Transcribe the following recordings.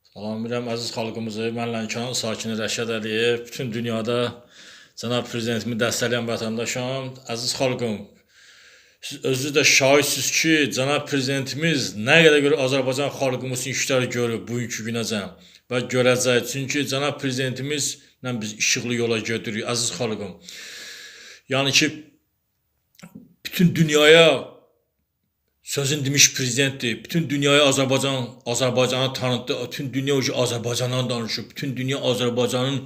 Salamlayıram əziz xalqımızı, mən Lənkəran sakini Rəşad Əliyev, bütün dünyada cənab prezidentimi dəstəkləyən vətəndaşam. Əziz xalqım, siz özünüz də şahidsiniz ki, cənab prezidentimiz nə qədər Azərbaycan xalqımızın işləri görüb bugünkü günəcən və görəcək. Çünki cənab prezidentimizlə biz işıqlı yola gedirik, əziz xalqım. Yəni ki, bütün dünyaya sözün demiş prezidentdir. Bütün dünyaya Azərbaycanı tanıtdı. Bütün dünya Azərbaycandan danışır. Bütün dünya Azərbaycanın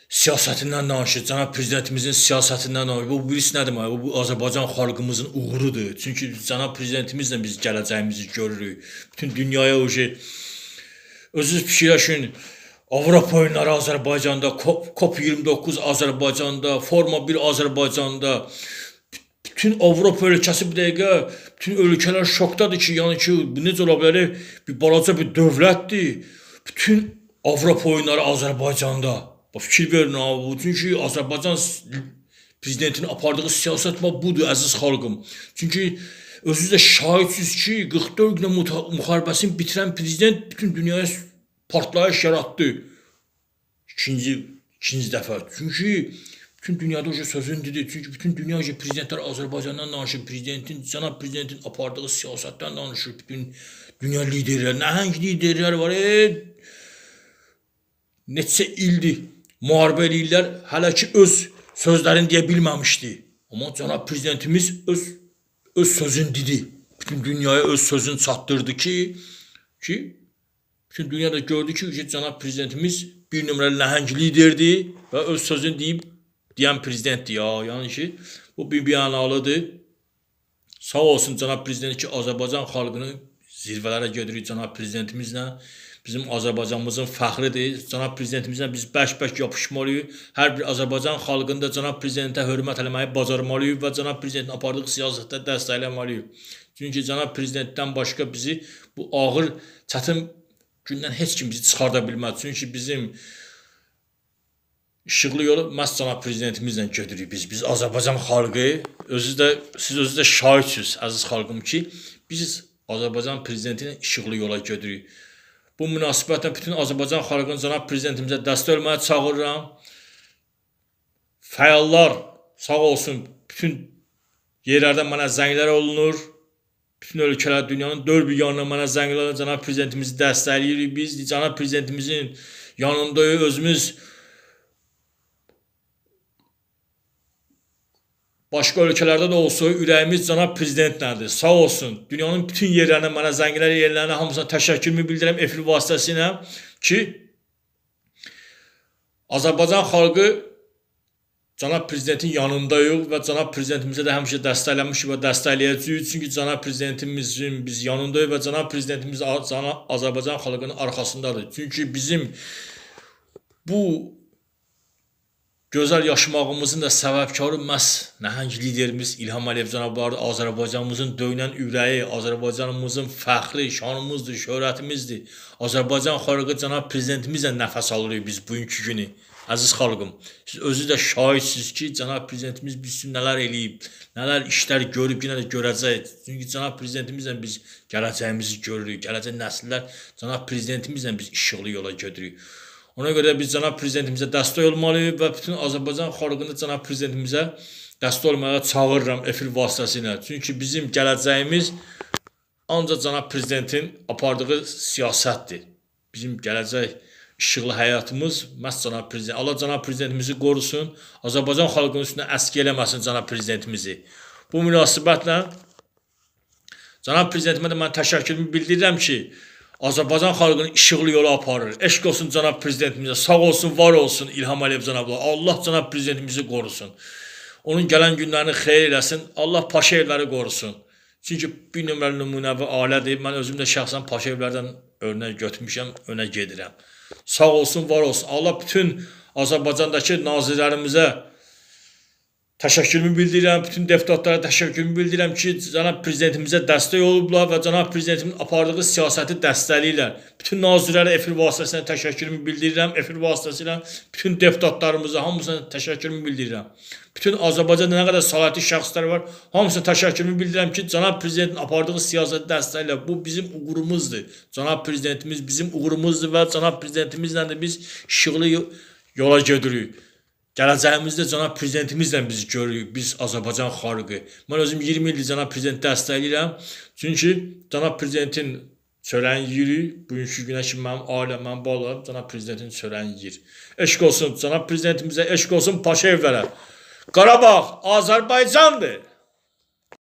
siyasətindən danışır. Cənab prezidentimizin siyasətindən danışır. Bu birisi nə demək? Bu Azərbaycan xalqımızın uğurudur. Çünki cənab prezidentimizlə biz gələcəyimizi görürük. Bütün dünyaya özünüz fikirləşin. Avropa oyunları Azərbaycanda, COP29 Azərbaycanda, Forma 1 Azərbaycanda. Bütün Avropa ölkəsi bir dəqiqə, bütün ölkələr şokdadır ki, yəni ki, bu necə ola bilər? Bir balaca bir dövlətdir. Bütün Avropa oyunları Azərbaycanda. Fikir verin abi. Çünki Azərbaycan prezidentinin apardığı siyasət budur, əziz xalqım. Çünki özünüz də şahidsiniz ki, 44 günə müharibəsini bitirən prezident bütün dünyaya partlayış yaratdı. İkinci dəfə. Çünki bütün dünyada sözün dedi. Çünki bütün dünya prezidentlər Azərbaycandan danışır. Cənab prezidentin apardığı siyasətdən danışır. Bütün dünya liderləri, nəhəng liderlər var. Neçə ildir müharibə eləyirlər, hələ ki öz sözlərini deyə bilməmişdi. Amma cənab prezidentimiz öz sözünü dedi. Bütün dünyaya öz sözünü çatdırdı ki, bütün dünyada gördü ki, cənab prezidentimiz bir nömrəli nəhəng liderdir və öz sözünü deyən prezidentdir ya. Yəni ki, bu bir biyanalıdır. Sağ olsun cənab prezident ki, Azərbaycan xalqını zirvələrə gedirik cənab prezidentimizlə. Bizim Azərbaycanımızın fəxridir. Cənab prezidentimizlə biz bərk-bərk yapışmalıyıq. Hər bir Azərbaycan xalqında cənab prezidentə hörmət eləməyi bacarmalıyıq və cənab prezidentin apardığı siyasətdə dəstəkləməliyik. Çünki cənab prezidentdən başqa bizi bu ağır, çətin gündən heç kim bizi çıxarda bilməz. Çünki bizim işıqlı yolu məhz cənab prezidentimizlə gedirik biz. Biz Azərbaycan xalqı, siz özünüz də şahidsiniz, əziz xalqım ki, biz Azərbaycan prezidenti ilə işıqlı yola gedirik. Bu münasibətlə bütün Azərbaycan xalqını cənab prezidentimizə dəstək olmağa çağırıram. Fəallar sağ olsun, bütün yerlərdən mənə zənglər olunur. Bütün ölkələr, dünyanın dörd bir yanına mənə zənglər olunur. Cənab prezidentimizi dəstəkləyirik biz. Cənab prezidentimizin yanındayıq, özümüz başqa ölkələrdə də olsa ürəyimiz cənab prezidentlərdir. Sağ olsun. Dünyanın bütün yerlərinə, mənə zənglər yerlərinə hamısına təşəkkürümü bildirəm efir vasitəsilə ki, Azərbaycan xalqı cənab prezidentin yanındayıq və cənab prezidentimizə də həmişə dəstəkləmişik və dəstəkləyəcəyik. Çünki cənab prezidentimizin biz yanındayıq və cənab prezidentimiz Azərbaycan xalqının arxasındadır. Çünki bizim bu gözəl yaşamağımızın da səbəbkarı məhz nəhəng liderimiz İlham Əliyev cənablarıdır. Azərbaycanımızın döyünən ürəyi, Azərbaycanımızın fəxri, şanımızdır, şöhrətimizdir. Azərbaycan xalqı cənab prezidentimizlə nəfəs alırıq biz bugünkü günü. Əziz xalqım, siz özünüz də şahidsiniz ki, cənab prezidentimiz biz üçün nələr eləyib, nələr işlər görüb, yenə də görəcək. Çünki cənab prezidentimizlə biz gələcəyimizi görürük. Gələcək nəsillər cənab prezidentimizlə biz işıqlı yola gedirik. Ona görə biz cənab prezidentimizə dəstək olmalıyıq və bütün Azərbaycan xalqını cənab prezidentimizə dəstək olmağa çağırıram efir vasitəsilə. Çünki bizim gələcəyimiz ancaq cənab prezidentin apardığı siyasətdir. Bizim gələcək işıqlı həyatımız məhz cənab prezident. Allah cənab prezidentimizi qorusun. Azərbaycan xalqının üstünə əski eləməsin cənab prezidentimizi. Bu münasibətlə cənab prezidentimə də mən təşəkkürümü bildirirəm ki, Azərbaycan xalqını işıqlı yola aparır. Eşq olsun cənab prezidentimizə, sağ olsun, var olsun İlham Əliyev cənablar. Allah cənab prezidentimizi qorusun. Onun gələn günlərini xeyir eləsin. Allah Paşayevləri qorusun. Çünki bir nömrəli nümunəvi ailədir. Mən özüm də şəxsən Paşayevlərdən örnək götürmüşəm, önə gedirəm. Sağ olsun, var olsun. Allah bütün Azərbaycandakı nazirlərimizə təşəkkürümü bildirirəm, bütün deputatlara təşəkkürümü bildirirəm ki, cənab prezidentimizə dəstək olublar və cənab prezidentimin apardığı siyasəti dəstəkləyirlər. Bütün nazirlərə efir vasitəsilə təşəkkürümü bildirirəm, efir vasitəsilə bütün deputatlarımıza hamısına təşəkkürümü bildirirəm. Bütün Azərbaycanda nə qədər səlahiyyətli şəxslər var, hamısına təşəkkürümü bildirirəm ki, cənab prezidentin apardığı siyasəti dəstəkləyirlər. Bu bizim uğurumuzdur. Cənab prezidentimiz bizim uğurumuzdur və cənab prezidentimizlə də biz işıqlı yola gedirik. Gələcəyimizdə cənab prezidentimizlə biz görürük, biz Azərbaycan xalqı. Mən özüm 20 ildir cənab prezidenti dəstəkləyirəm. Çünki cənab prezidentin çörəyini yeyirik. Bugünkü günə kimi mənim ailəm, mənim balalarım cənab prezidentin çörəyini yeyir. Eşq olsun cənab prezidentimizə, eşq olsun Paşayevlərə. Qarabağ Azərbaycandır.